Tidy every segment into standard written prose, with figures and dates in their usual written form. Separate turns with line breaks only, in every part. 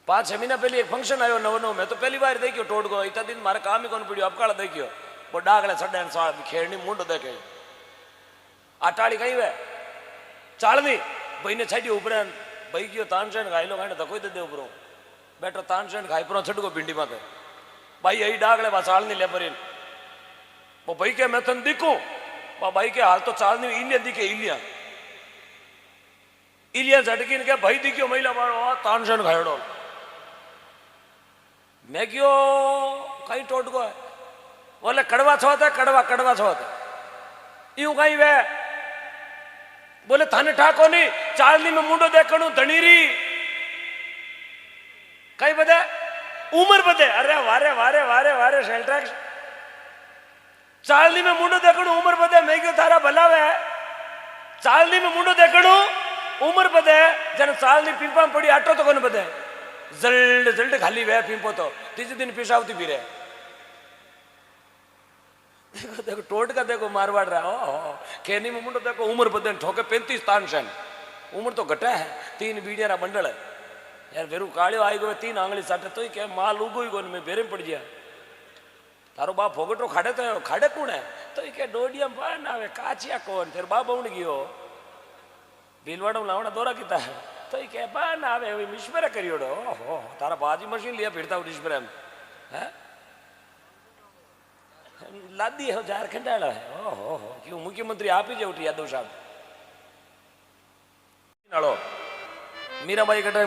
5-6 महीना पहले एक फंक्शन आयो नव नव मैं तो पहली बार देखियो टोटको इतना दिन मारे काम ही कौन पड़ियो अपकाल देखियो वो डागले सड्डे साल खेड़नी मुंड देखे आटाड़ी कहीं वे चालनी भाई ने छाड़ी ऊपर भाई गयो तानसेन खाइलो खाने तो कोई दे ऊपरों बैठो तानसेन खाई पर छटको भिंडी माते भाई यही डागले बा चालनी ले पर वो भाई के मैं तन दिखूं भाई के हाल तो चालनी इलिया दिखे इलिया इलिया झटकी के भाई दिखियो महिला मारो तानसेन खायड़ो मैं क्यों कहीं टोट को है बोले कड़वा छोता कड़वा कड़वा छोता यूं कहीं वे बोले थाने ठाको नहीं चालनी में मुंडो देखणु धनीरी कहीं बदे उम्र बदे अरे वारे वारे वारे वारे सेल्ट्रैक्स चालनी में मुंडो देखणु उम्र बदे मैं क्यों थारा भलावे चालनी में मुंडो देखणु उम्र बदे जन चालनी पीपा पड़ी आटो तो कौन बदे जल्द जल्द खाली वे पीपो तो तीसरे दिन पिशावती भी रहे देखो देखो टोट का देखो मारवाड़ रहा हो खेनी में मुंडो देखो उम्र बदन ठोके 35 तानसेन उम्र तो घटा है 3 बीड़िया बंडल है यार वेरू कालियो आई गयो 3 आंगली साटे तो क्या माल उगो ही कोन में बेरे पड़ गया तारो बाप फोगटो खाड़े तो खाड़े कौन है तो क्या डोडिया पान आवे काचिया कौन तेरे बाप उड़ गयो बिलवाड़ो लावना दौरा किता है तो क्या पान आवे मिश्वरे करियोड़ो ओहो तारा बाजी मशीन लिया फिरता हूँ मिश्वरे में हैं लादी है झारखंड वाला है ओहो क्यों मुख्यमंत्री आप ही जो यादव साहब नालो मीरा बाई कटे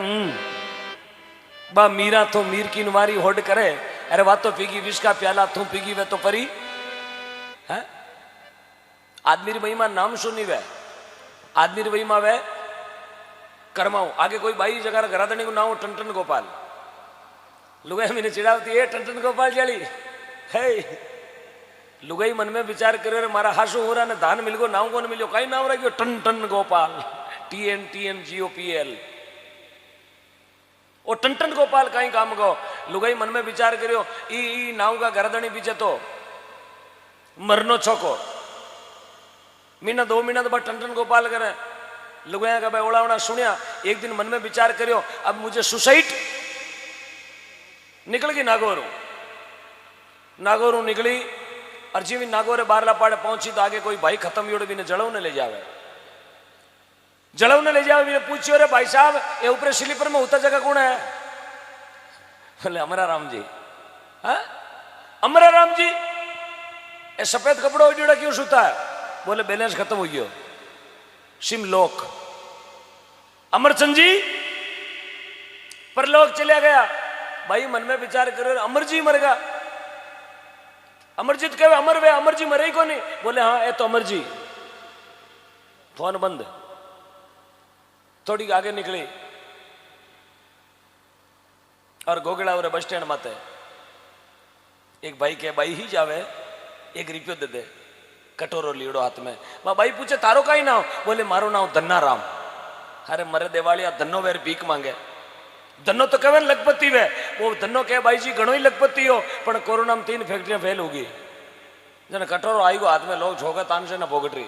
बा मीरा तो मीर की नुमारी होड़ करे अरे बात तो पीगी विष का प्याला तू पीगी वे तो परी है आदमी महिमा नाम सुनी वे आदमी महिमा वे करमाऊ आगे कोई बाई जगह घराधनी को नाम टन गोपाल लुगाई मैंने चिड़ावती है टन गोपाल जली है लुगाई मन में विचार करे मारा हाशु हो रहा ने धान मिल गो नाव कौन मिलो कई नाम रखियो टन गोपाल TNGOPL ओ टन गोपाल कहीं काम गो लुगाई मन में विचार करियो ई नाव का घराधनी पीछे तो मरनो छोको महीना 2 महीना तो बाद टन गोपाल करे लुगाया का भाई ओला सुनिया एक दिन मन में विचार करियो अब मुझे सुसाइड निकल गई नागौरू निकली और जीवी नागौरे बारला पाड़े पहुंची तो आगे कोई भाई खत्म योड़ भी ने जड़वने ले जावे भी पूछियो रे भाई साहब ये ऊपर स्लीपर में उतर जगह कौन है बोले अमरा राम जी हाँ अमरा राम जी ये सफेद कपड़ो जोड़ा क्यों सुता है बोले बैलेंस खत्म हो गयो सिमलोक अमरचंद जी परलोक चला गया भाई मन में विचार करो अमर जी मर गया अमरजीत कहे अमर वे अमर जी मरे ही को नहीं बोले हाँ ये तो अमर जी फोन बंद थोड़ी आगे निकली और गोगड़ा और बस स्टैंड माते एक भाई के भाई ही जावे 1 रुपयो दे दे कटोरो लीड़ो हाथ में भाई पूछे तारो का ही नाम बोले मारो नाम धन्ना राम अरे मरे देवालिया धन्नो वेर भीख मांगे धन्नो तो कहे लखपति वे वो धन्नो कहे भाई जी घणो ही लखपति हो पर कोरोना में 3 फैक्ट्रियां फेल होगी जन कटोरो आई गो हाथ में लोग झोगा तान से ना भोगटरी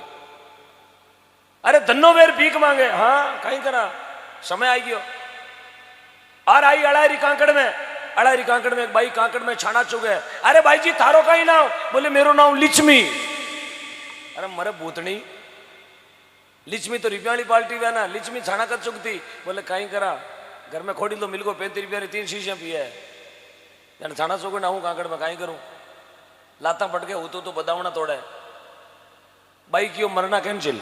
अरे धन्नो वेर भीख मांगे हाँ कहीं करा समय आई गयो और आई अड़ारी कांकड़ में एक भाई कांकड़ में छाना चुके अरे भाई जी थारो का ही नाम बोले मेरो नाम लिचमी अरे मरे भूतनी लिचमी तो रुपया वाली पार्टी वे ना लिचमी छाना कर चुकती बोले कहीं करा घर में खोड़ी तो मिल को 35 रुपया 3 शीशियां पिए जन छाना चुके ना हूं कांकड़ में कहीं करूं लाता पट के होतो तो बदावना तोड़े भाई क्यों मरना कैंसिल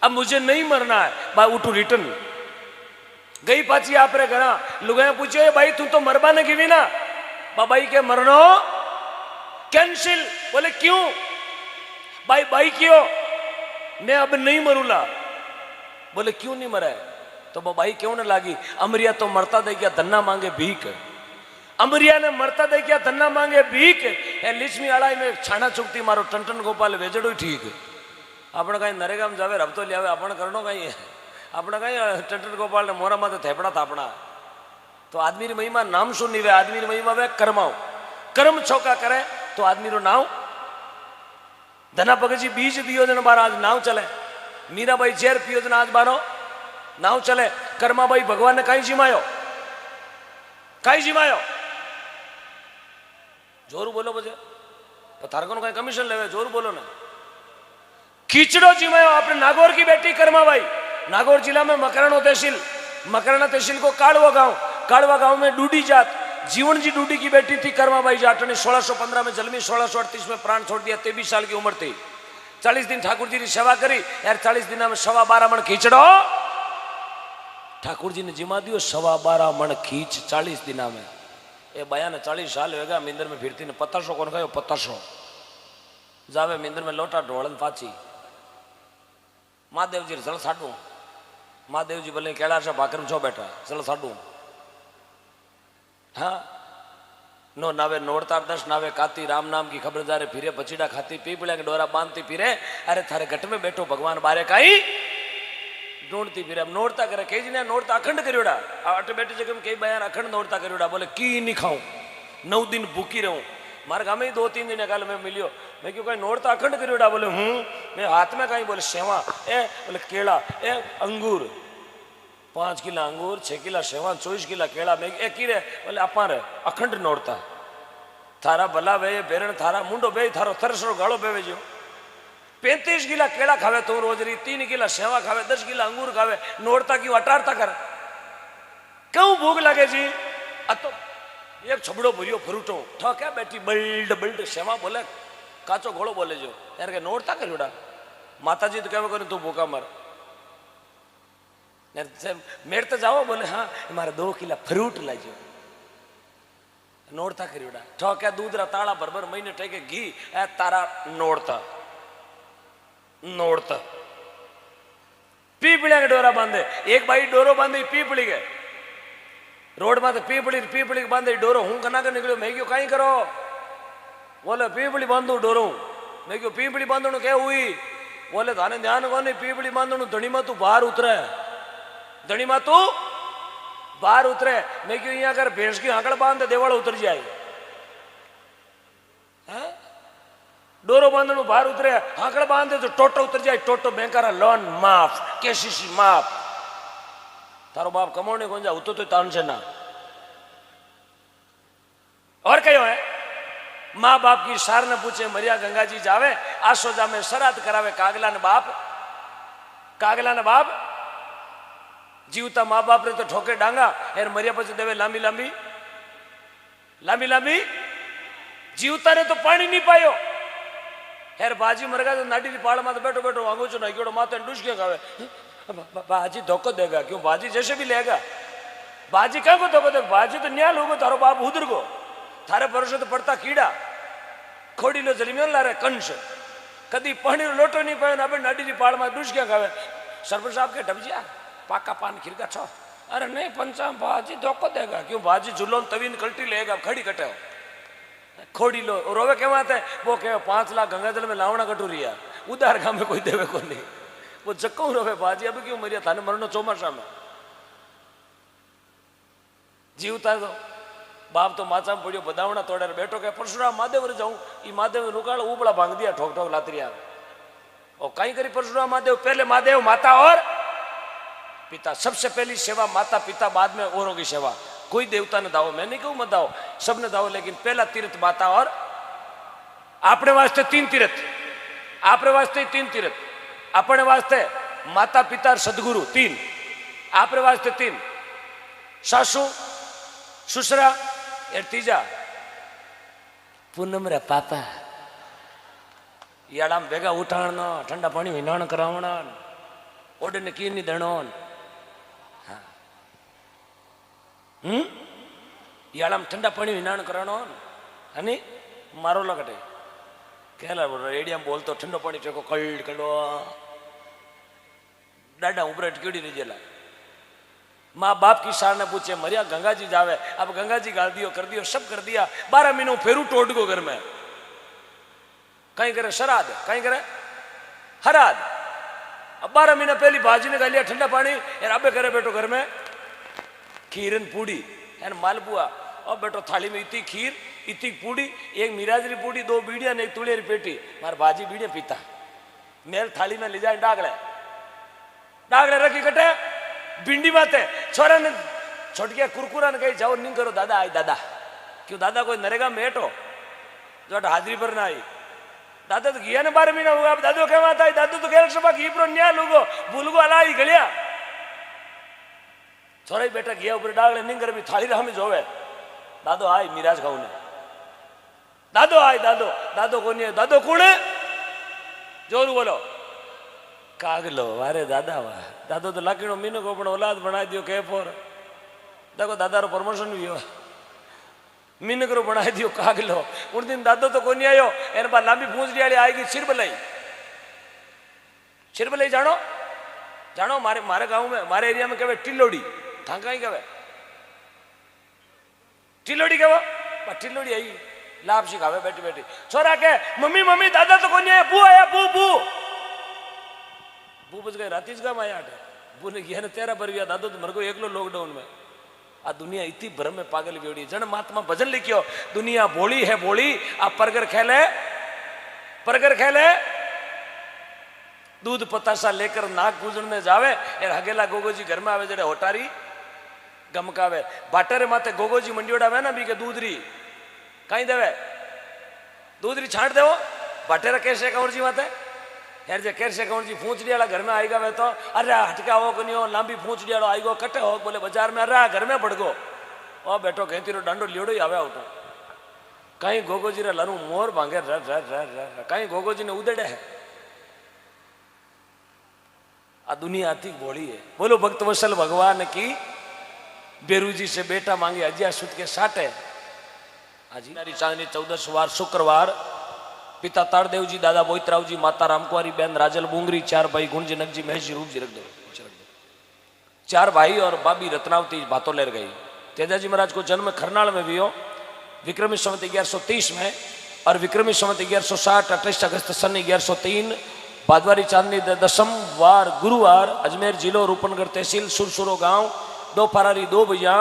अब मुझे नहीं मरना है भाई उठू रिटर्न गई पाची आप रे घरा लुगाया पूछे भाई तू तो मरबा ने गिवी ना भाई के मरनो कैंसिल बोले क्यों भाई क्यों मैं अब नहीं मरूला बोले क्यों नहीं मरा है तो भाई क्यों न लागी अमरिया तो मरता दे गया धन्ना मांगे भीख अमरिया ने मरता दे गया धन्ना मांगे भीख लिचमी आड़ाई में छाना चुकती मारो टन गोपाल वेजड़ो ठीक अपने कहीं नरेगा में जावे रब तो लिया अपन करनो कहीं अपने कहीं टन गोपाल ने मोरा माथे थेपड़ा थापना तो आदमी महिमा नाम सुनी वे आदमी महिमा वे कर्माओ कर्म छोका करे तो आदमी रो नाव धना भगत जी बीज दियो जन बार आज नाव चले मीराबाई चेर पियो जन आज बारो नाव चले कर्माबाई भगवान ने कहीं जिमायो कई जिमायो जोरू बोलो बजे तारे को कई कमीशन लेवे जोरू बोलो ना खींचड़ो जिमायो अपने नागौर की बेटी कर्माबाई नागौर जिला में मकराना तहसील को काड़वा गांव में डूडी जात जीवन जी डूडी की बेटी थी कर्माबाई जाट ने 1615 में जन्मी 1638 में प्राण छोड़ दिया 23 साल की उम्र थी 40 दिन ठाकुर जी की सेवा करी यार 40 दिन में 12.25 मन खींचड़ो ठाकुर जी ने जिमा दियो 12.25 मन खींच 40 दिन में ए बया ने 40 साल होगा मिंदर में फिरती ने पताशो कौन खायो पताशो जावे मिंदर में लोटा ढोलन पाची महादेव जी चल साडू महादेव जी बोले कैलाश भाकर में छो बैठा चलो साडू हाँ नो नावे नोड़ता दस नावे काती राम नाम की खबर जारे फिरे बचीड़ा खाती पीपड़े के डोरा बांधती फिरे अरे थारे घट में बैठो भगवान बारे काई ढूंढती फिरे अब नोड़ता करे कई जी ने नोड़ता अखंड करियोड़ा अटे बैठे जगह में कई बयान अखंड नोड़ता करियोड़ा बोले की नहीं खाऊं 9 दिन भूखी रहूं मारे गाँव में 2-3 दिन काल में मिलियो मैं क्यों कहीं नोड़ता अखंड करियोड़ा बोले मैं हाथ में कहीं बोले सेवा बोले केला अंगूर 5 किला अंगूर 6 किला सेवा 24 किला केला मैं एक ही रे बोले अपा रे अखंड नोड़ता थारा भला वे बेरण थारा मुंडो बे थारो थरसरो गाड़ो बेवे जो 35 किला केला खावे तो रोज री 3 किला सेवा खावे 10 किला अंगूर खावे नोड़ता की अटारता कर क्यों भूख लगे जी तो एक छबड़ो भरियो फ्रूटो ठोक्या बैठी बल्ड सेवा बोले काचो घोड़ो बोले जो यार के नोड़ता करूड़ा माता जी तो क्या करूं तू भूखा मर मेरे तो जाओ बोले हाँ मारे 2 किला फ्रूट लाजो नोड़ता करूड़ा ठोक्या दूध रा ताड़ा भर महीने टेके घी ए तारा नोड़ता पीपड़िया के डोरा बांधे एक भाई डोरो बांधे पीपड़ी के रोड में तो पीपड़ी के बांधे डोरो हूं कना कर निकलो मैं क्यों कहीं करो बोले पीपड़ी बांधू डोरो मैं क्यों पीपड़ी बांधू क्या हुई बोले थाने ध्यान को नहीं पीपड़ी बांधू धनी में तू बाहर उतरे धनी में तू बाहर उतरे मैं क्यों यहाँ कर भैंस की आंकड़ बांध देवाड़ा उतर जाए डोरो बांधनु बाहर उतरे आंकड़ बांधे तो टोटो उतर जाए टोटो बैंकारा लोन माफ केसीसी माफ तारो बाप कमाने कौन जा उतो तो तान से ना और कहो है माँ बाप की सार ने पूछे मरिया गंगा जी जावे आसोजा में श्राद्ध करावे कागला ने बाप जीवता माँ बाप ने तो ठोके डांगा एर मरिया पछी देवे लांबी लांबी जीवता ने तो पानी नहीं पायो हेर बाजी मर गया तो नाटी की पाड़ में तो बैठो आंगूचो नाक्योड़ो माथे डूस के खावे बाजी धोखो देगा क्यों बाजी जैसे भी लेगा बाजी क्या को धोखो देगा बाजी तो न्याल होगा तारो बाप उधर को थारे भरोसे तो पड़ता कीड़ा खोड़ी लो जलीमियों ला रहे कंश कदी पानी लोटो नहीं पायो ना नाटी की पाड़ में डूस के खावे सरपंच साहब के डबजिया पाका पान खिरका छो अरे नहीं पंचा बाजी धोखो देगा क्यों बाजी जुलोन तवीन कल्टी लेगा खड़ी कटे खोड़ी लो रोवे के बात है वो कहे 5 लाख गंगाजल में लावना कटोरिया उधार गांव में कोई देवे को नहीं वो जक्को रोवे बाजी अब क्यों मरिया थाने मरनो चौमासा में जीवता तो बाप तो माचा में पड़ियो बदावना तोड़े बैठो के परशुराम महादेव रे जाऊं ई महादेव रुकाल उबड़ा भांग दिया ठोक लातरिया और कहीं करी परशुराम महादेव पहले महादेव माता और पिता सबसे पहली सेवा माता पिता बाद में औरों की सेवा कोई देवता ने दाओ मैं नहीं कहूं मत दाओ सब ने दाओ लेकिन पहला तीर्थ माता और अपने वास्ते 3 तीर्थ अपने वास्ते 3 तीर्थ अपने वास्ते माता पिता और सदगुरु 3 अपने वास्ते 3 सासू ससुरा और तीजा पूनम रे पापा याड़ाम भेगा उठाणनो ठंडा पानी में नाण करावणो ओडे ने की नहीं देणो याड़ाम ठंडा पानी विनाण कराणो हनी मारो लगटे कहला रेडियम बोलतो ठंडो पानी फेंको कल्ड कलो डाडा ऊपर अटकेड़ी रही जेला माँ बाप की सार ने पूछे मरिया गंगा जी जावे अब गंगा जी गाल दियो कर दियो सब कर दिया 12 महीनों फेरू टोट गो घर में कहीं करे श्राद्ध कहीं करे हराद अब 12 महीना पहली बाजी ने गालिया ठंडा पानी यार अबे करे बैठो घर में खीरन पूड़ी यार मालपुआ और बैठो थाली में इतनी खीर इतनी पूड़ी एक मिराजरी पूड़ी 2 बीड़िया ने 1 तुड़ेरी पेटी मार बाजी बीड़िया पीता मेल थाली में ले जाए डागले रखी कटे भिंडी बाते छोटकिया कुरकुरा ने कही जाओ नहीं करो दादा आई दादा क्यों दादा कोई नरेगा में हेठो जो हाजिरी पर ना आई दादा तो गया ने 12 महीना हुआ दादो कहवा था दादो तो गैर सभा की न्या लूगो भूलगो अला ही गलिया छोरा बेटा गया ऊपर डागले नहीं कर भी थाली रामी जोवे दादो आई मिराज खाऊ ने दादो आई दादो दादो को नहीं दादो कौन है जोर बोलो कागलो वारे दादा वाह दादो तो लाकीनो मीनो को पण औलाद बना दियो के फोर देखो दादा रो प्रमोशन भी हुआ मीन करो बना दियो कागलो उन दिन दादो तो कोनी आयो एन बा लांबी पूंछड़ी वाली आएगी चिरबलाई जानो जानो मारे मारे गांव में मारे एरिया में कहवे टिलोड़ी था कहीं कहवे टिलोड़ी कहवा टिलोड़ी आई लाभ सिखावे बैठी बैठी छोरा के मम्मी मम्मी दादा तो कोनी आया बू आया बू बू बू बच गए रातीज का माया आटे बू ने किया ने तेरा पर गया दादो तो मर गो एकलो लॉकडाउन में आ दुनिया इतनी भ्रम में पागल बेड़ी जन महात्मा भजन लिखियो दुनिया बोली है बोली आ परगर खेले दूध पतासा लेकर नाक पूजन में जावे यार हगेला गोगोजी घर में आवे जड़े होटारी गमकावे बाटरे माथे गोगोजी मंडियोड़ा वे ना भी के दूधरी कहीं देवे दूधरी छाट देवो बाटेरा कैसे कंवर जी माथे यार जे कैसे कंवर जी फूंचड़ी वाला घर में आई गए तो अरे हटका हो कनी हो लांबी फूंचड़ी वाला आई गो कटे हो बोले बाजार में अरे घर में पड़ गो ओ बैठो कहीं तीरो डांडो लियोड़ो ही आवे उठो कहीं गोगोजी रे लरू मोर भांगे र र र र कहीं गोगोजी ने उदड़े है आ दुनिया अति बोली है बोलो भक्त वसल भगवान की बेरूजी से बेटा मांगे अजिया सुत के साटे हाजी चांदनी 14 वार शुक्रवार पिता तारदेव जी दादा बोईतराव जी माता रामकुआरी बहन राजल बुंगरी 4 भाई गुण जी नग जी महेश जी रूप जी रख दो 4 भाई और बाबी रत्नावती भातोलेर गई तेजाजी महाराज को जन्म खरनाल में भी हो विक्रमी संवत 1130 में और विक्रमी संवत 1160 28 अगस्त सन 1103 भादवारी चांदनी 10 वार गुरुवार अजमेर जिलो रूपनगर तहसील सुरसुरो गांव 2 फरारी 2 भैया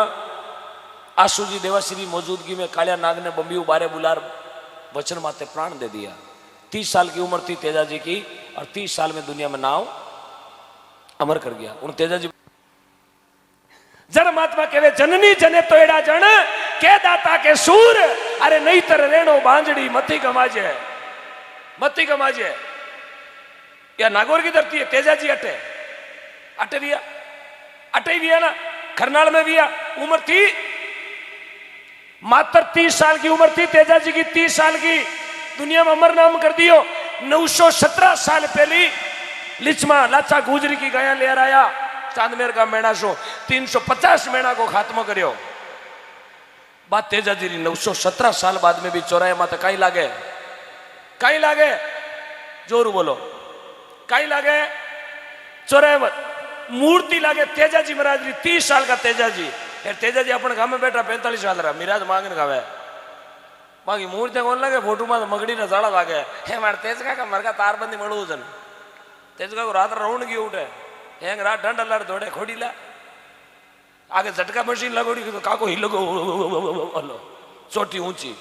आशुजी देवाश्री मौजूदगी में कालिया नाग ने बम्बी बारे बुलार वचन माते प्राण दे दिया 30 साल की उम्र थी तेजाजी की और 30 साल में दुनिया में नाव अमर कर गया उन तेजाजी जन महात्मा कहवे जननी जने तो एड़ा जन के दाता के सूर अरे नहीं तर रेणो बांजड़ी मती कमाजे या नागौर की धरती है तेजाजी अटे भी है ना खरनाल में भी है उम्र थी मात्र 30 साल की उम्र थी तेजाजी की 30 साल की दुनिया में अमर नाम कर दियो 917 साल पहली लिचमा लाचा गुजरी की गाया ले आया चांदमेर का मेणा शो 350 मेणा को खात्मा करियो बात तेजाजी 917 साल बाद में भी चौराहे माता कहीं लागे जोर बोलो कहीं लागे चौराहे मूर्ति लागे तेजाजी महाराज 30 साल का तेजाजी तेजाजी अपन गांव में बैठा 45 साल रहा मिराज मांगने खावे बाकी मूर्ति कौन लगे फोटो में मगड़ी ने जाड़ा लागे हे मार तेजका का मरगा तारबंदी मड़ू जन तेजका को रात राउंड की उठे हेंग रात डंड लड़ दौड़े खोड़ीला आगे झटका मशीन लगोड़ी तो काको ही लगो चोटी ऊंची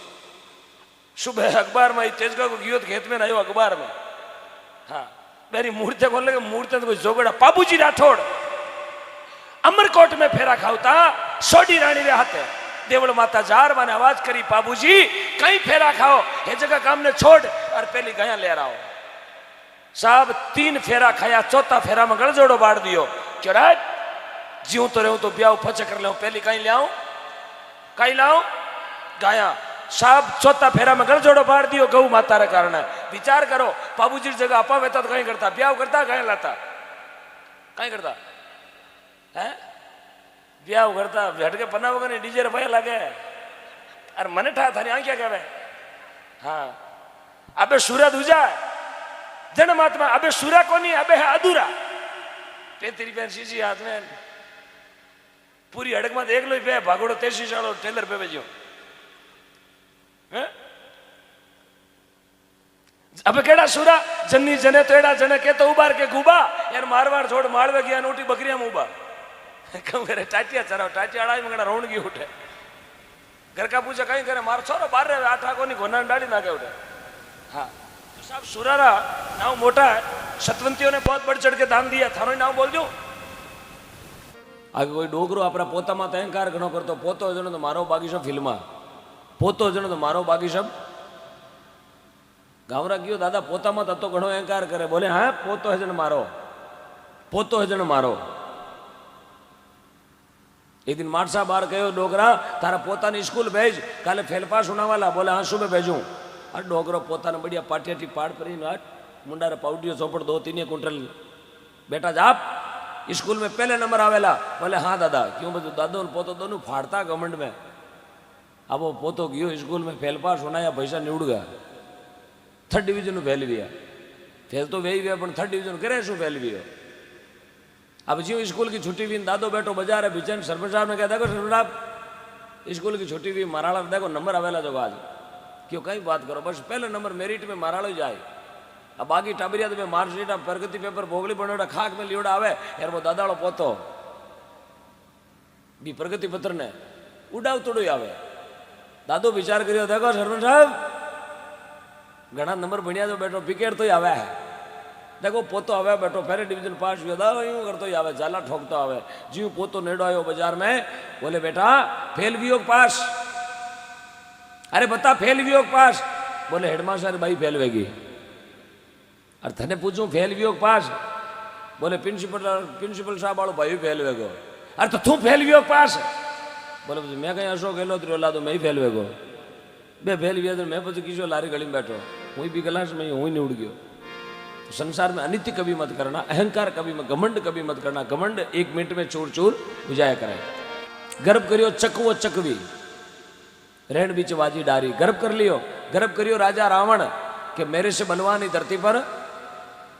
सुबह अखबार में तेजका को गियो खेत में आयो अखबार में हाँ मेरी मूर्ति कौन लगे मूर्ति तो कोई जोगड़ा बाबूजी राठौड़ अमरकोट में फेरा खावता सोडी रानी रे हाथे देवल माता जार माने आवाज करी बाबूजी कहीं फेरा खाओ ये जगह काम ने छोड़ और पहली गया ले रहा हो साहब 3 फेरा खाया चौथा फेरा में गलजोड़ो बाढ़ दियो चढ़ा जीव तो रहूं तो ब्याह फच कर ले पहली कहीं ले आऊं गाया साहब चौथा फेरा में गलजोड़ो बाढ़ दियो गौ माता रे कारण विचार करो बाबूजी जगह आपा वेता तो कहीं करता ब्याह करता कहीं लाता कहीं करता है ब्याह करता झटके पन्ना वगैरह नहीं डीजे भय लगे अरे मने ठा थारी क्या कहवे हाँ अबे सूर्य दूजा जन महात्मा अबे सूर्य को नहीं अबे है अधूरा तेरी बहन सीसी हाथ में पूरी हड़क में देख लो पे भागोड़ो 33 सालों टेलर पे भेजो अबे केड़ा सूरा जन्नी जने तो एड़ा जने के तो उबार के गुबा यार मारवाड़ छोड़ मालवे गया नोटी बकरियां मुबा कम करे टाटिया चराओ टाटिया अड़ाई मंगड़ा रोण की उठे घर का पूछा कहीं करे मार छोरो बाहर रहे आठा को नहीं घोना डाली ना के उठे हाँ तो साहब सुरारा नाव मोटा है सतवंतियों ने बहुत बढ़ चढ़ के दान दिया थानो नाव बोल दो आगे कोई डोगरो अपना पोता में अहंकार घणो करतो, पोतो जणो तो मारो बाकी सब फिल्म, पोतो जणो तो मारो बाकी सब गावरा गयो दादा पोता में तो घणो अहंकार करे, बोले हाँ पोतो है जण मारो, पोतो है जण मारो। एक दिन मार साहब बार कहो डोगरा तारा पोता ने स्कूल भेज, काले फेलपास होना वाला, बोले हाँ सुबह भेजू। और डोगरो पोता ने बढ़िया पाटियाटी पाड़ पर मुंडा रे पाउडियो चौपड़ 2-3 कुंटल, बेटा जाप स्कूल में पहले नंबर आवेला, बोले हाँ दादा। क्यों बधु दादो ने पोतो दोनों फाड़ता घमंड में। अब वो पोतो गयो स्कूल में फेल पास होना या पैसा निवड़ गया, 3rd डिविजन फेल गया, फेल तो वही गया पर 3rd डिविजन करे शू फेल गयो। अब जी स्कूल की छुट्टी भी दादो बैठो बाजार है बिचन सरपंच साहब ने कहा देखो सरपंच साहब स्कूल की छुट्टी भी माराड़ा देखो नंबर आवेला जो आज, क्यों कई बात करो बस पहले नंबर मेरिट में माराड़ो जाए। अब बाकी टाबरिया तो मार्कशीट प्रगति पेपर भोगली बनो खाक में लियोड़ा आवे यार वो दादाड़ो पोतो भी प्रगति पत्र ने उड़ाव तोड़ो आवे। दादो विचार करियो देखो सरपंच साहब घना नंबर बढ़िया तो बैठो पिकेट तो ही आवे है, देखो पोतो आवे बैठो पहले डिवीजन पास हुआ था यूं करतो ही आवे, जाला ठोकतो आवे। जीव पोतो नेड़ो आयो बाजार में, बोले बेटा फेल वियोग पास, अरे बता फेल वियोग पास, बोले हेडमास्टर भाई फेल वेगी। और थने पूछूं फेल वियोग पास, बोले प्रिंसिपल साहब वालों भाई फेल वेगो। अरे तो तू फेल वियोग पास, बोले मैं कहीं अशोक गहलोत ला तो मैं ही फेल वेगो, बे फेल विया तो मैं पीछे किसी लारी गली में बैठो हुई भी क्लास में हुई नहीं उड़ गयो। तो संसार में अनित्य कभी मत करना, अहंकार कभी मत, घमंड कभी मत करना। घमंड 1 मिनट में चूर चूर बुझाया करे। गर्भ करियो चकवो चकवी रहन बीच वाजी डारी, गर्भ कर लियो, गर्भ करियो राजा रावण के मेरे से बलवान धरती पर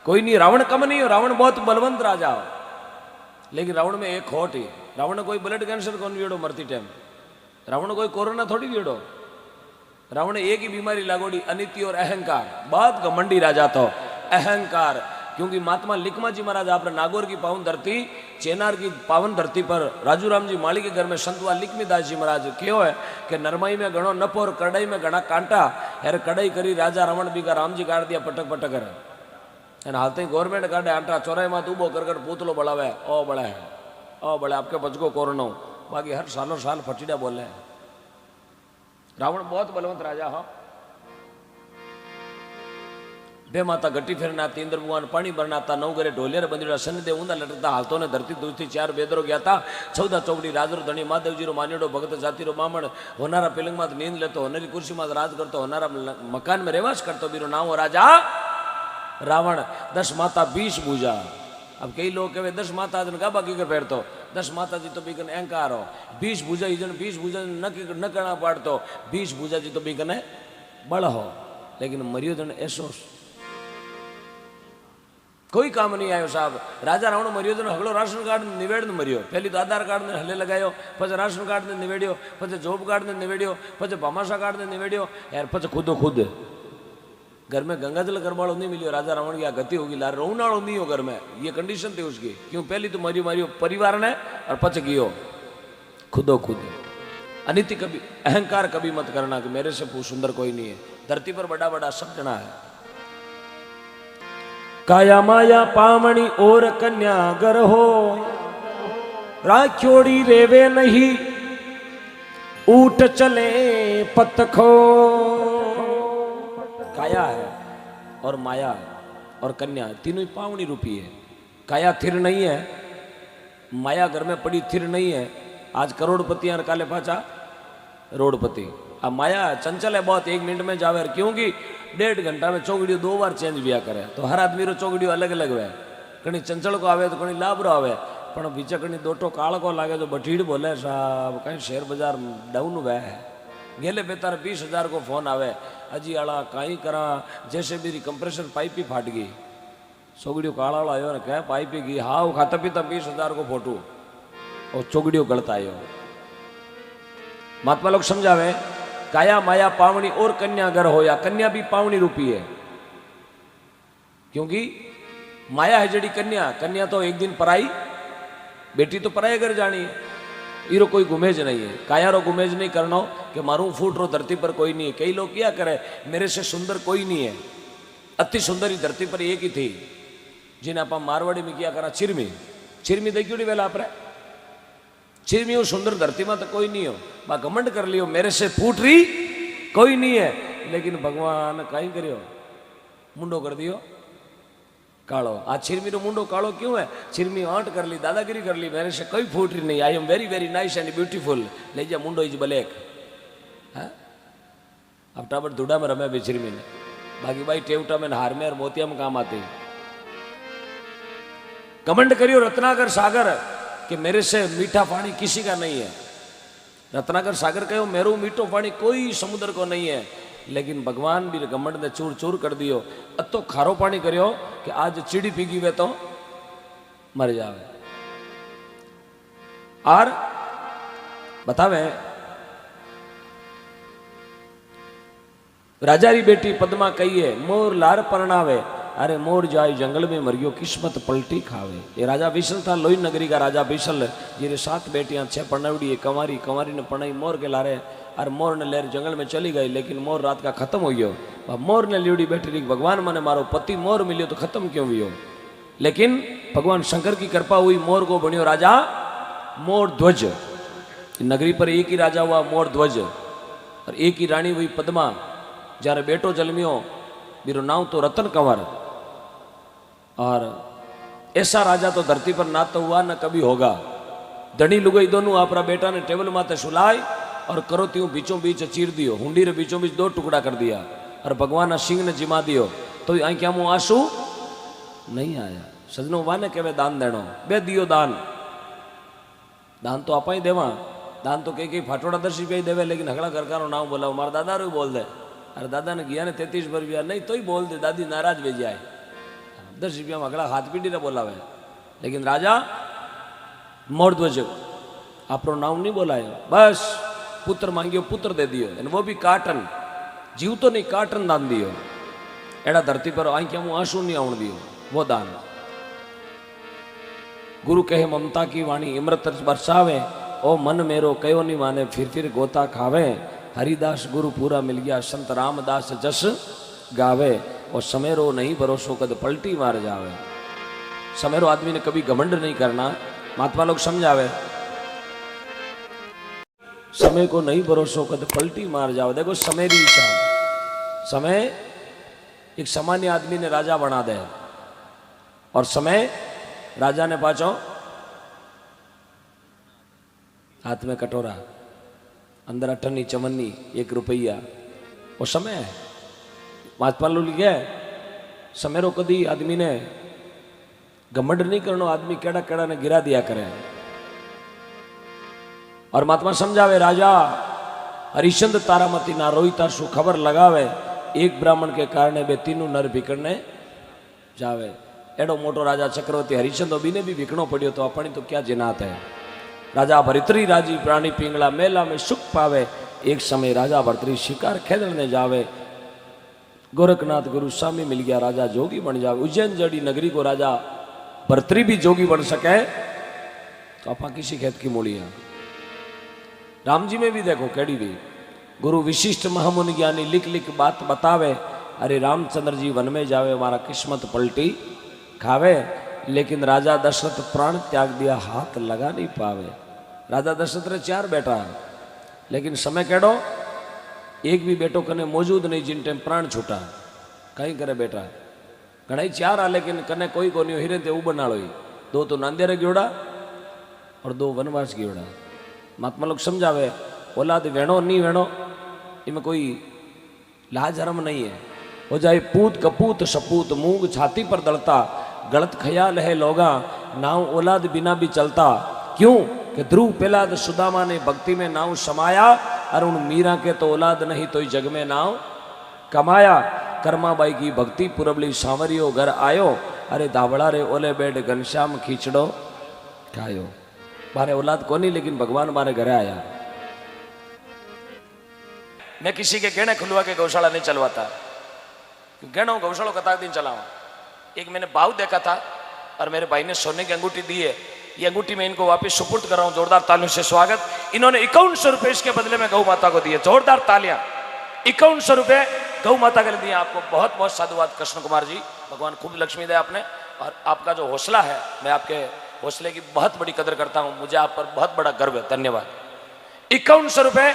कोई नहीं। रावण कम नहीं हो, रावण बहुत बलवंत राजा हो, लेकिन रावण में एक खोट ही, रावण कोई ब्लड कैंसर कौन वीड़ो मरती टाइम, रावण कोई कोरोना थोड़ी वीड़ो, रावण एक ही बीमारी लागोड़ी अनिति और अहंकार। बहुत घमंडी राजा तो अहंकार, क्योंकि महात्मा लिखमा जी महाराज आपने नागौर की पावन धरती चेनार की पावन धरती पर राजू राम जी माली के घर में संतवा लिखमीदास जी महाराज क्यों है कि नरमाई में घणो नफो और कढ़ाई में घना कांटा, यार कढ़ाई करी राजा रावण भी का राम जी काट दिया पटक पटक कर, हालते ही गवर्नमेंट काटे आंटा चौराई में उबो कर पूतलो बढ़ावे ओ बड़ा है ओ बड़ा आपके बचको कोरोना, बाकी हर सालों साल फटीडा बोले। रावण बहुत बलवंत राजा हो। बे माता गट्टी फेरनाती, इंद्र भगवान पानी भरनाता, 9 घरे ढोलियर बंदीड़ा सन दे ऊंधा लटकता, हालतों ने धरती दूसरी 4 बेदरो गया था, 14 चौकड़ी राजरो धनी महादेव जी रो मान्योड़ो भगत जातिरो मामण, होनारा पिलंग मात नींद लेतो, होनारी कुर्सी मात राज करतो, होनारा मकान में रेवास करतो, बीरो नाम राजा रावण। 10 माता 20 भुजा। अब कई लोग कहे 10 माता गाबा की कर फेरतो, 10 माता जी तो बीकन अहंकार हो, 20 भुजा ही 20 भुजा न करना पाड़तो, 20 भुजा जी तो बीकन बड़ हो, लेकिन मरियो जन ऐसो कोई काम नहीं आयो साहब। राजा रावण मरियो तो हगलो राशन कार्ड निवेड़ ने मरियो, पहली तो आधार कार्ड ने हले लगायो, पछे राशन कार्ड ने निवेड़ियो, पछे जॉब कार्ड ने निवेड़ियो, पछे भामाशा कार्ड ने निवेड़ियो, यार पछे खुद घर में गंगाजल करवाड़ो नहीं मिलियो। राजा रावण की आ गति होगी, लार रोनाड़ो नहीं हो घर में, ये कंडीशन थी उसकी। क्यों पहली तो मरियो परिवार ने और पछे गियो खुद। अनिति कभी अहंकार कभी मत करना कि मेरे से सुंदर कोई नहीं है, धरती पर बड़ा बड़ा सब जना है। काया माया पामणी और कन्या गर हो, राख्योड़ी रेवे नहीं ऊट चले पतखो। काया है और माया है और कन्या है, तीनों ही पावनी रूपी है। काया थिर नहीं है, माया घर में पड़ी थिर नहीं है। आज करोड़पति और काले पाचा रोडपति। अब माया चंचल है बहुत, 1 मिनट में जावे, क्योंकि 1.5 घंटा में चौगड़ियों 2 बार चेंज भी करे, तो हर आदमी रो चौगड़ियों अलग अलग है। कहीं चंचल को आवे तो कहीं लाभरो आवे, पर बीचा कहीं 2 काल को लागे तो बठीड़ बोले साहब कहीं शेयर बाजार डाउन हुआ है। गेले बेतार 20,000 को फोन आवे, अजी आला कहीं करा, जैसे मेरी कंप्रेसर पाइप ही फाट गई। चौगड़ियों काला वाला आयो ने कह पाइप ही गई, हाँ खाता पीता 20,000 को फोटो और चौगड़ियों गलत आयो। महात्मा लोग समझावे काया माया पावनी और कन्या घर हो, या कन्या भी पावनी रूपी है, क्योंकि माया है जड़ी कन्या। कन्या तो एक दिन पराई बेटी तो पराए घर जानी है, इरो कोई गुमेज नहीं है। काया रो गुमेज नहीं करना कि मारू फूट रो धरती पर कोई नहीं है। कई लोग क्या करे, मेरे से सुंदर कोई नहीं है। अति सुंदर ही धरती पर एक ही थी, जिन्हें आप मारवाड़ी में क्या करा, चिरमी। चिरमी देखियो वेला आप छिरमियों सुंदर धरती में तो कोई नहीं हो, बा घमंड कर लियो मेरे से फूट रही कोई नहीं है, लेकिन भगवान कहीं करियो मुंडो कर दियो कालो। आज छिरमी रो मुंडो कालो क्यों है? छिरमी आंट कर ली, दादागिरी कर ली, मेरे से कोई फूट रही नहीं, I am very very nice and beautiful, ले जा मुंडो इज ब्लैक। अब टाबर धुड़ा में रमे भी छिरमी ने, बाकी भाई टेवटा में हार में और मोतिया में काम आते। कमेंट करियो रत्नाकर सागर कि मेरे से मीठा पानी किसी का नहीं है। रत्नाकर सागर कहो मेरो मीठो पानी कोई समुद्र को नहीं है, लेकिन भगवान भी घमंड ने चूर चूर कर दियो। अतो खारो पानी करियो कि आज चिड़ी पीगी वे तो मर जावे। और बतावे राजा री बेटी पद्मा कहिए मोर लार परणावे, अरे मोर जाय जंगल में मरियो किस्मत पलटी खावे। ये राजा विशल था, लोही नगरी का राजा विशल, जिरे 7 बेटियां 6 पढ़ावड़ी, कंवारी, कंवारी ने पढ़ाई मोर के लारे, और मोर ने लेर जंगल में चली गई, लेकिन मोर रात का खत्म हो गयो। मोर ने लीड़ी बैठी रही, भगवान मने मारो पति मोर मिलियो तो खत्म क्यों हुई हो? लेकिन भगवान शंकर की कृपा हुई, मोर को बनियो राजा मोर ध्वज। नगरी पर एक ही राजा हुआ मोर ध्वज, और एक ही रानी हुई पद्मा। जયારે बेटो जन्मियो बीरो नाम तो रतन कंवर, और ऐसा राजा तो धरती पर ना तो हुआ ना कभी होगा। धनी लुगाई दोनों आपरा बेटा ने टेबल माथे सुलाई और करो त्यों बीचों बीच चीर दियो, हुंडी रे बीचों बीच 2 टुकड़ा कर दिया, और भगवान ना सिंह ने जिमा दियो, तो आई क्या मुँह आंसू नहीं आया। सजनो वाने कहवे दान देनो, बे दियो दान, दान तो आपा ही देवा, दान तो कई फाटोड़ा 10 रुपया ही देवे, लेकिन हगड़ा करकारो नाम बोला मारा दादा रू बोल दे, अरे दादा ने गया ने 33 रुपया नहीं तो ही बोल दे, दादी नाराज भेज जाए, 10 रुपया में अगला हाथ पीटी ने बोलावे। लेकिन राजा मोरध्वज आपरो नाम नहीं बोलायो, बस पुत्र मांगियो पुत्र दे दियो, वो भी काटन, जीव तो नहीं काटन दान दियो। एड़ा धरती पर आई क्या मुँह आंसू नहीं आउण दियो, वो दान। गुरु कहे ममता की वाणी इमृत बरसावे, ओ मन मेरो कयो नहीं माने फिर गोता खावे। हरिदास गुरु पूरा मिल गया, संत रामदास जस गावे, और समेरो नहीं भरोसो कद पलटी मार जावे। समेरो आदमी ने कभी घमंड नहीं करना, महात्मा लोग समझावे, समय को नहीं भरोसो कद पलटी मार जावे। देखो समय री इच्छा, समय एक सामान्य आदमी ने राजा बना दे, और समय राजा ने पाचो हाथ में कटोरा, अंदर 8 चवन्नी 1 रुपया, वो समय है। महात्मा लोग लिखे समय रो कदी आदमी ने घमंड नहीं करनो, आदमी केड़ा केड़ा ने गिरा दिया करे। और महात्मा समझावे राजा हरिश्चंद्र तारामती ना रोहिता सु खबर लगावे, एक ब्राह्मण के कारण बे तीनों नर भिकड़ने जावे। एडो मोटो राजा चक्रवर्ती हरिश्चंद्र बी ने भी भिकणो पड़ियो, तो अपनी तो क्या जिनात है। राजा भरतरी राजी प्राणी पिंगला मेला में सुख पावे, एक समय राजा भरतरी शिकार खेलने जावे, गोरखनाथ गुरु स्वामी मिल गया, राजा जोगी बन जावे। उज्जैन जड़ी नगरी को राजा भरतरी भी जोगी बन सके, तो आपा किसी खेत की मूलियां। राम जी में भी देखो केड़ी भी गुरु विशिष्ट महामुनि ज्ञानी लिख लिख बात बतावे, अरे रामचंद्र जी वन में जावे हमारा किस्मत पलटी खावे, लेकिन राजा दशरथ प्राण त्याग दिया हाथ लगा नहीं पावे। राजा दशरथ रे 4 बेटा, लेकिन समय केड़ो एक भी बेटो कने मौजूद नहीं जिन टाइम प्राण छूटा। कहीं करे बेटा घणाई 4 आ, लेकिन कने कोई को नहीं हिरे ते ऊ बनाड़ो ही, 2 तो नांदेर गयोड़ा और 2 वनवास गयोड़ा। महात्मा लोग समझावे औलाद वेणो नहीं वेणो इनमें कोई लाज हरम नहीं है। हो जाए पूत कपूत सपूत मूंग छाती पर दलता, गलत ख्याल है लोगा नाव औलाद बिना भी चलता। क्यों कि ध्रुव प्रहलाद सुदामा ने भक्ति में नाव समाया, और उन मीरा के तो औलाद नहीं तो जग में नाव कमाया। कर्माबाई की भक्ति पुरबली सांवरियो घर आयो, अरे धावड़ा रे ओले बेड घनश्याम खींचड़ो खायो। मारे औलाद को नहीं, लेकिन भगवान मारे घरे आया। मैं किसी के गहने खुलवा के गौशाला नहीं चलवाता, गहनों गौशाला कता दिन चलाऊं। एक मैंने भाव देखा था और मेरे भाई ने सोने की अंगूठी दी है, ये अंगूठी मैं इनको वापस सुपुर्द कर रहा हूं। जोरदार तालियों से स्वागत। इन्होंने 5100 रुपए इसके बदले में गौ माता को दिए। जोरदार तालियां। 5100 रुपए गौ माता के लिए दिए। आपको बहुत बहुत साधुवाद कृष्ण कुमार जी, भगवान खूब लक्ष्मी दे आपने। और आपका जो हौसला है मैं आपके हौसले की बहुत बड़ी कदर करता हूं, मुझे आप पर बहुत बड़ा गर्व है। धन्यवाद। 5100 रुपए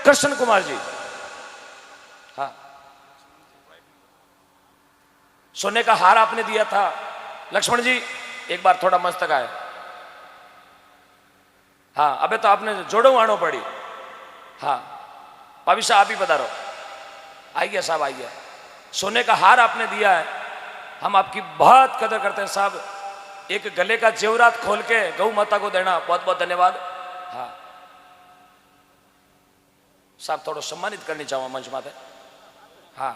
कृष्ण कुमार जी। हाँ, सोने का हार आपने दिया था लक्ष्मण जी, एक बार थोड़ा मस्तक आए। हाँ, अबे तो आपने जोड़ो आनो पड़ी। हाँ, भाभी साहब आप ही पधारो। आइए साहब आइए। सोने का हार आपने दिया है, हम आपकी बहुत कदर करते हैं साहब। एक गले का जेवरात खोल के गौ माता को देना, बहुत बहुत धन्यवाद। हाँ साहब, थोड़ा सम्मानित करनी चाहूँ मंच माते। हाँ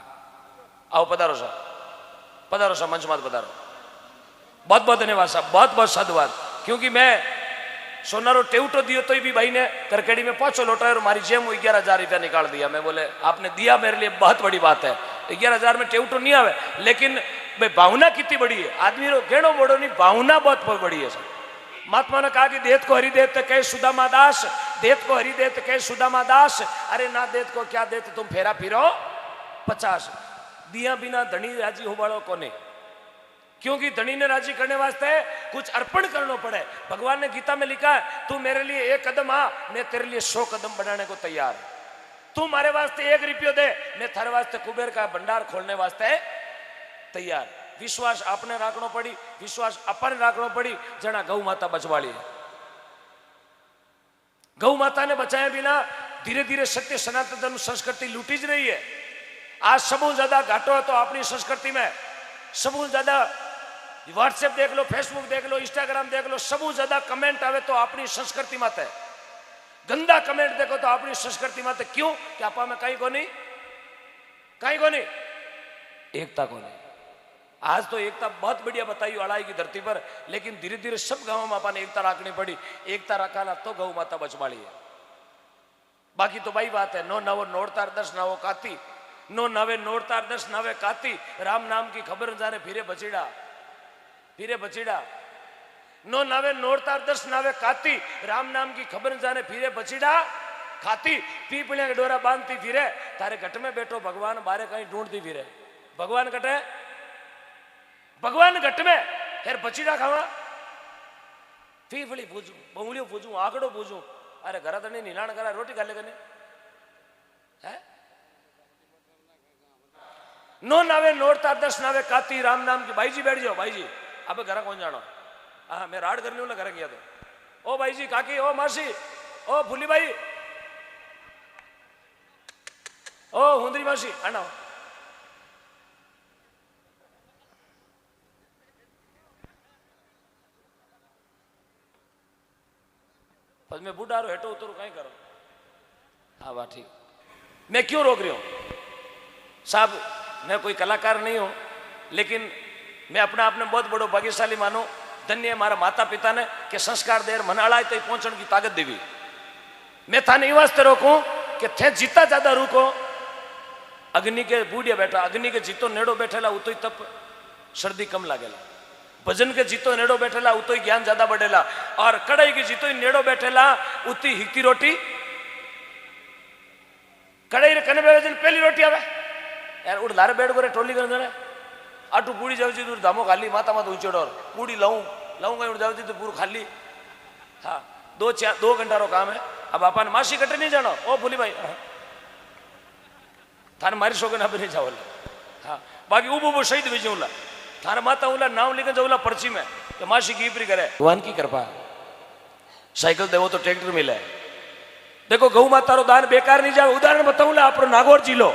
आओ, पधारो साहब, पधारो साहब, मंच माते पधारो। बहुत बहुत धन्यवाद साहब, बहुत बहुत साधुवाद। क्योंकि मैं सोनारो टेवटो दियो तो भी भाई ने करकेड़ी में 500 लोटा और मारी जेम 11,000 रुपया निकाल दिया। मैं बोले आपने दिया मेरे लिए बहुत बड़ी बात है। 11,000 में टेवटो नहीं आवे, लेकिन भाई भावना कितनी बड़ी है। आदमी रो गेणो मोड़ो नहीं, भावना बहुत बड़ी है सर। महात्मा ने कहा कि देत को हरि देत कहे सुदामा दास, देत को हरि देत कहे सुदामा दास। अरे ना देत को क्या देत, तुम फेरा फिरो 50। दिया बिना धनी राजी हो वालों को नहीं, क्योंकि धनी ने राजी करने वास्ते कुछ अर्पण करना पड़े। भगवान ने गीता में लिखा है, तू मेरे लिए 1 कदम आ, मैं तेरे लिए 100 कदम बढ़ाने को तैयार। तू मारे वास्ते 1 रुपयो दे, मैं थारे वास्ते कुबेर का भंडार खोलने वास्ते तैयार। विश्वास आपने राखनो पड़ी, विश्वास अपन राखनो पड़ी। जना गौ माता बचवाड़ी, गौ माता ने बचाए बिना धीरे धीरे सत्य सनातन धर्म संस्कृति लूटी ज रही है। आज सबू ज्यादा घाटो है तो अपनी संस्कृति में, सबू ज्यादा व्हाट्सएप देख लो, फेसबुक देख लो, इंस्टाग्राम देख लो, सबू ज्यादा कमेंट आवे तो अपनी संस्कृति माते। गंदा कमेंट देखो तो अपनी संस्कृति माते। क्यों कि आपा में कहीं को नहीं, कहीं को नहीं, एकता को नहीं। आज तो एकता बहुत बढ़िया बताई अड़ाई की धरती पर, लेकिन धीरे धीरे सब गांवों में अपन एकता रखनी पड़ी। एकता रखाला तो गौ माता बचवाड़ी है। बाकी तो भाई बात है, नो नवो नोड़तार दस नावो काती, नो नवे नोड़तार दस नावे काती। राम नाम की खबर जाने फिरे बचीड़ा, फिरे बचीड़ा। नो नवे नोड़तार दस नावे काती, राम नाम की खबर जाने फिरे बचीड़ा खाती। पीपलिया के डोरा बांधती फिरे, तारे घट में बैठो भगवान बारे कहीं ढूंढती फिरे। भगवान घटे, भगवान घट में यार बचीड़ा खावा, फीफड़ी पूजू, बंगलियों पूजू, आंकड़ो पूजू। अरे घर तने नीलाण करा, रोटी खा ले कने है। नो नावे नोड़ता दस नावे काती, राम नाम की। भाई जी बैठ जाओ, भाई जी अब घर कौन जानो। हाँ मैं राड करनी हूँ ना, घर गया तो। ओ भाई जी, काकी, ओ मासी, ओ फूली भाई, ओ हुंदरी मासी, आना। मैं बूढ़ा रो हेटो उतरो कहीं करो। हाँ वाह ठीक। मैं क्यों रोक रही हूं साहब, मैं कोई कलाकार नहीं हूं, लेकिन मैं अपना आपने बहुत बड़ो भाग्यशाली मानो। धन्य है मारा माता पिता ने कि संस्कार देर मन अड़ाए तो पहुंचने की ताकत देवी। मैं थाने ये वास्ते रोकूं कि थे जीता ज्यादा रुको। अग्नि के बूढ़िया बैठा, अग्नि के जीतो नेड़ो बैठेला उतो ही तप सर्दी कम लागेला। भजन के जीतो नेड़ो बैठेला उतो ही ज्ञान ज्यादा बढ़ेला। और कढ़ाई के जीतो ही नेड़ो बैठेला उती हिकती रोटी। कढ़ाई रे कने बेजन पहली रोटी आवे यार, उड़ लारे बैठ गोरे टोली कर देने। आटू पूड़ी जाऊ जी दूर धामो खाली, माता माता ऊंचे डोर पूड़ी लाऊं लाऊं कहीं उड़ जाऊ जी तो पूरा खाली। हाँ 2 घंटा रो काम है। अब अपन मासी कटे नहीं जानो। ओ भूली भाई थाने मारी शोगन अब नहीं जाओ। हाँ बाकी उबू शहीद भी जाऊला थारा माता उला नाम लिखन जाऊला पर्ची में तो मासी की ईपरी करे। भगवान की कृपा, साइकिल देवो तो ट्रैक्टर मिले। देखो गौ माता रो दान बेकार नहीं जाए। उदाहरण बताऊंगा आप नागौर जिलो,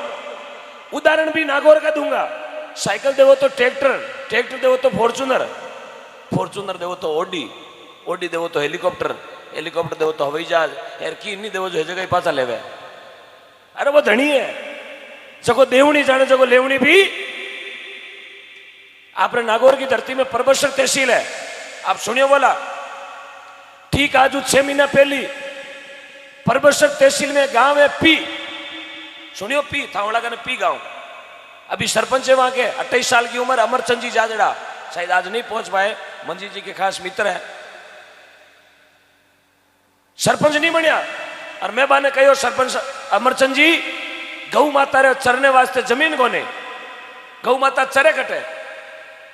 उदाहरण भी नागौर का दूंगा। साइकिल देवो तो ट्रैक्टर, ट्रैक्टर देवो तो फॉर्चूनर, फॉर्चूनर देवो तो ओडी, ओडी देवो तो हेलीकॉप्टर, हेलीकॉप्टर देवो तो हवाई जहाज। यार की नहीं देवो जो जगह ही पासा लेवे। अरे वो धनी है, जगो देवनी जाने जगो लेवनी भी। आपने नागौर की धरती में परबसर तहसील है, आप सुनियो बोला। ठीक आज 6 महीना पहली परबसर तहसील में गांव है पी, सुनियो पी थावड़ा का पी गांव। अभी सरपंच है वहां के, 28 साल की उम्र, अमरचंद जी जाजड़ा। शायद आज नहीं पहुंच पाए, मंजी जी के खास मित्र है। सरपंच नहीं बनया और मैं बाने कहो सरपंच अमरचंद जी गौ माता रे चरने वास्ते जमीन कोने, गौ माता चरे कटे।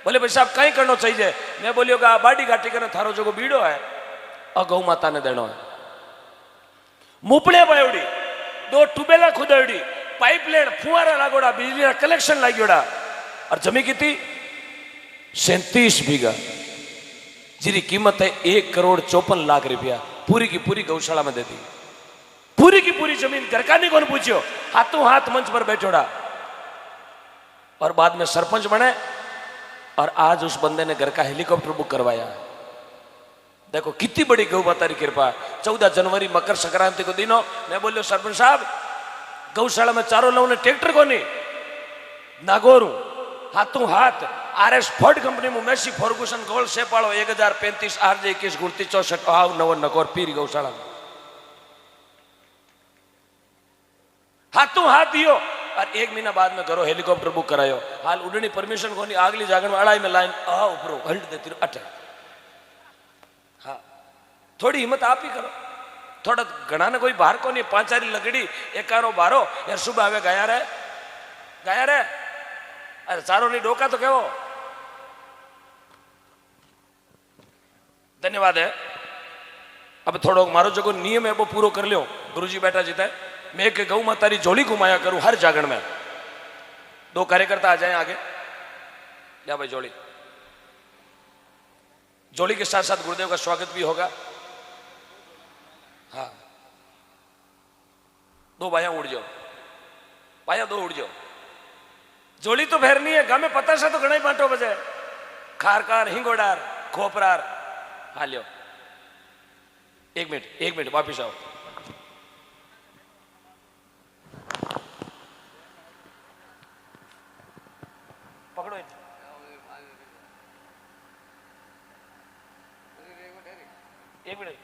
बोले भाई साहब कहीं करना चाहिए। मैं बोलियो कि आ बाडी घाटी करने थारो जो बीड़ो है और गौ माता ने देनो है। मुपड़े बयोड़ी, 2 ट्यूबेला खुदड़ी, पाइपलाइन फुआरा लागोड़ा, बिजली का कलेक्शन लागोड़ा और जमी की थी 37 बीघा जिरी कीमत है 1,54,00,000 रुपया। पूरी की पूरी गौशाला में दे दी। पूरी की पूरी जमीन घर का नहीं कौन पूछो, हाथों हाथ मंच पर बैठोड़ा और बाद में सरपंच बने और आज उस बंदे ने घर का हेलीकॉप्टर बुक करवाया। देखो कितनी बड़ी गौ माता की कृपा। 14 जनवरी मकर संक्रांति को दिनों मैं बोलियो सरपंच साहब गौशाला में चारों लोगों ने ट्रैक्टर को नहीं नागोरू हाथों हाथ RS फोर्ड कंपनी में मेसी फर्गुसन गोल्ड से पालो 1035 RJ 21 गुड़ती 64 आव नव नकोर पीरी गौशाला में हाथों हाथ दियो और 1 महीना बाद में करो हेलीकॉप्टर बुक करायो। हाल उड़नी परमिशन को नहीं आगली जागरण में अड़ाई में लाइन आ ऊपर हल्ट देती अटे। हाँ थोड़ी हिम्मत आप ही करो। थोड़ा घना ने कोई बाहर को नहीं 5 लगड़ी एकारो बारो यार सुबह आवे गाया रे अरे चारों नहीं डोका तो कहो। धन्यवाद है। अब थोड़ो मारो जो नियम है वो पूरा कर लियो। गुरुजी बैठा जीता है मैं एक गौ माता री झोली घुमाया करूं हर जागरण में। 2 कार्यकर्ता आ जाएं आगे। या भाई झोली के साथ साथ गुरुदेव का स्वागत भी होगा। हाँ 2 भाइया उड़ जाओ, भाइया 2 उड़ जाओ। झोली तो फेरनी है। गाँव में पता सा तो घना ही बांटो बजे खारकार हिंगोडार खोपरार। हाँ लियो 1 मिनट वापिस आओ। पकड़ो 1 मिनट।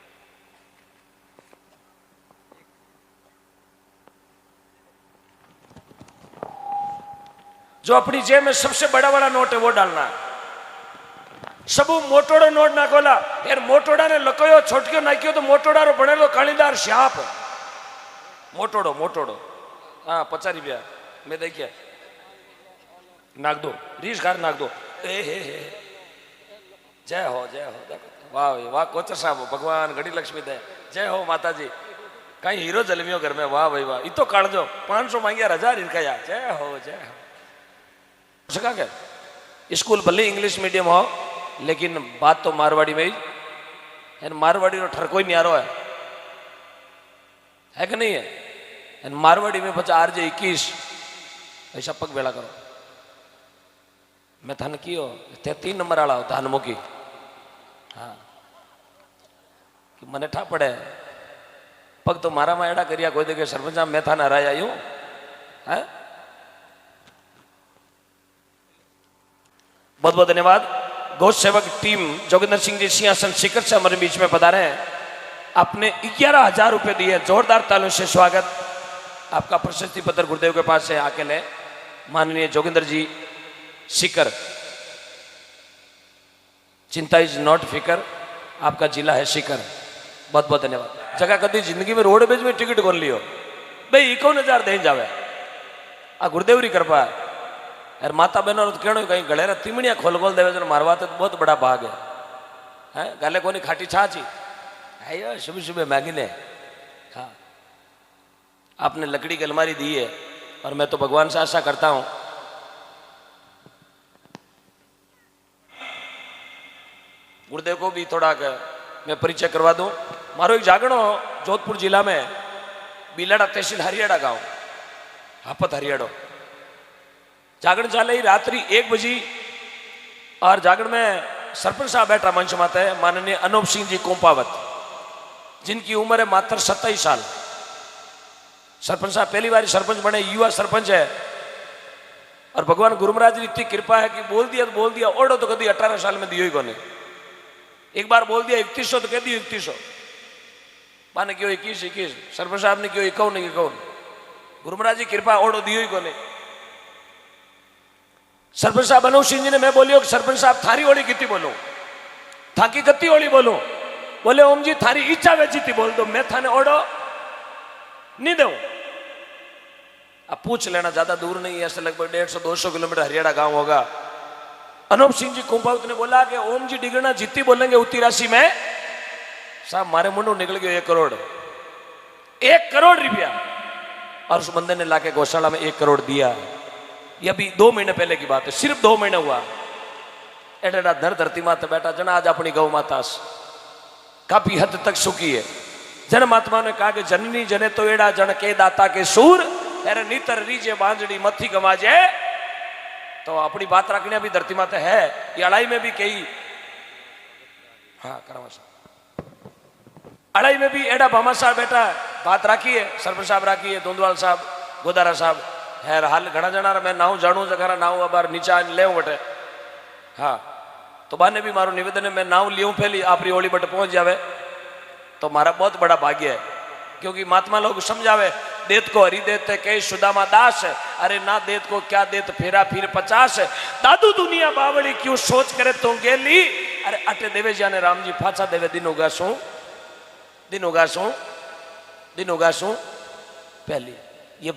जो अपनी जेब में सबसे बड़ा वाला नोट है वो डालना है। सबू मोटोड़ो नोट ना खोला यार मोटोड़ा ने लकोयो छोटकियो नाकियो तो मोटोड़ा रो बने लो कालीदार श्याप मोटोड़ो हाँ 50 रुपया मैं देखिए नाक दो रीस घर नाक दो। हे जय हो देखो वाह वाह कोचर साहब भगवान घड़ी लक्ष्मी दे जय हो माता जी। कहीं हीरो जलमियो घर में वाह भाई वाह। इतो काट दो 500 मांगिया 1000 इनका जय हो सका क्या। स्कूल भले इंग्लिश मीडियम हो लेकिन बात तो मारवाड़ी में ही। मारवाड़ी रो ठर कोई नहीं आ रहा है कि नहीं है। मारवाड़ी में बचा RJ 21 ऐसा पग बेड़ा करो। मैं थान कियो 3 नंबर वाला थान मुकी। हाँ कि मने ठा पड़े पग तो मारा में एड़ा करिया कोई देखे सरपंच साहब मैं थाना हराया यूं है। बहुत बहुत धन्यवाद। गौ सेवक टीम जोगिंदर सिंह जी सिंहासन शिखर से हमारे बीच में पधारे हैं। आपने 11,000 रुपए दिए। जोरदार तालियों से स्वागत। आपका प्रशस्ति पत्र गुरुदेव के पास से आके ले। माननीय जोगिंदर जी शिखर चिंता इज नॉट फिकर आपका जिला है शिखर। बहुत बहुत धन्यवाद। जगह कभी जिंदगी में रोडवेज में टिकट कर लियो भाई 51,000 दे जावे आ गुरुदेव री कृपा है। यार माता बहनों तो कहना कहीं गलेरा तिमड़िया खोल देवे जो मारवा तो बहुत बड़ा भाग है गाले कोनी खाटी छाची है सुबह सुबह मैगी ने। हाँ आपने लकड़ी की अलमारी दी है और मैं तो भगवान से आशा करता हूं गुरुदेव को भी थोड़ा मैं परिचय करवा दूं। मारो एक जागरणो जोधपुर जिला में बिलाड़ा तहसील हरियाणा गांव हापत हरियाणो जागरण चाले ही रात्रि 1 बजे और जागरण में सरपंच साहब बैठा मंच माते है माननीय अनूप सिंह जी कोम्पावत जिनकी उम्र है मात्र 27 साल। सरपंच साहब पहली बार सरपंच बने युवा सरपंच है और भगवान गुरु महाराज की इतनी कृपा है कि बोल दिया ओडो तो कभी 18 साल में दियो ही कोने। एक बार बोल दिया 3100 तो कह दियो 3100 माने क्यों 21 सरपंच साहब ने क्यों 51 गुरु महाराज की कृपा ओडो दियो ही कोने। सरपंच साहब अनूप सिंह जी ने मैं बोलियो सरपंच साहब थारी ओली कितनी बोलो थाकी कत्ती ओली बोलो। बोले ओम जी थारी इच्छा वेची बोल दो मैं थाने ओडो नहीं दूं। अब पूछ लेना ज्यादा दूर नहीं है ऐसे लगभग 150-200 किलोमीटर हरियाणा गांव होगा। अनूप सिंह जी कुंभावत ने बोला कि ओम जी डिगना जितनी बोलेंगे उतनी राशि में साहब मारे मुंडू निकल गयो 1 करोड़ 1 करोड़ रुपया। और उस बंदे ने लाके गौशाला में 1 करोड़ दिया। ये अभी 2 महीने पहले की बात है, सिर्फ 2 महीने हुआ। एडा धर धरती माता बैठा जना आज अपनी गौ माता काफी हद तक सुखी है। जन महात्मा ने कहा कि जननी जने तो एड़ा जन के दाता के सूर अरे नीतर रीजे बांजड़ी मथी गवाजे। तो अपनी बात रखने अभी धरती माता है। ये अड़ाई में भी कई हाँ करावा अड़ाई में भी एडा भामा साहब बेटा बात राखी है, सरपंच साहब राखी है, दोंदवाल साहब गोदारा साहब है हाल घना जना मैं नाऊ जाणू जगह नाऊ अबार नीचा ले बटे। हाँ तो बाने भी मारो निवेदन है मैं नाऊ लियूं फैली आपरी ओली बटे पहुंच जावे तो मारा बहुत बड़ा भाग्य है। क्योंकि महात्मा लोग समझावे देत को हरि देते कई सुदामा दास है, अरे ना देत को क्या देत फेरा फिर 50 है। दादू दुनिया बावड़ी क्यों सोच करे तो गेली, अरे अटे देवे जाने राम जी फाचा देवे दिन उगासू दिन उगासू पहली ये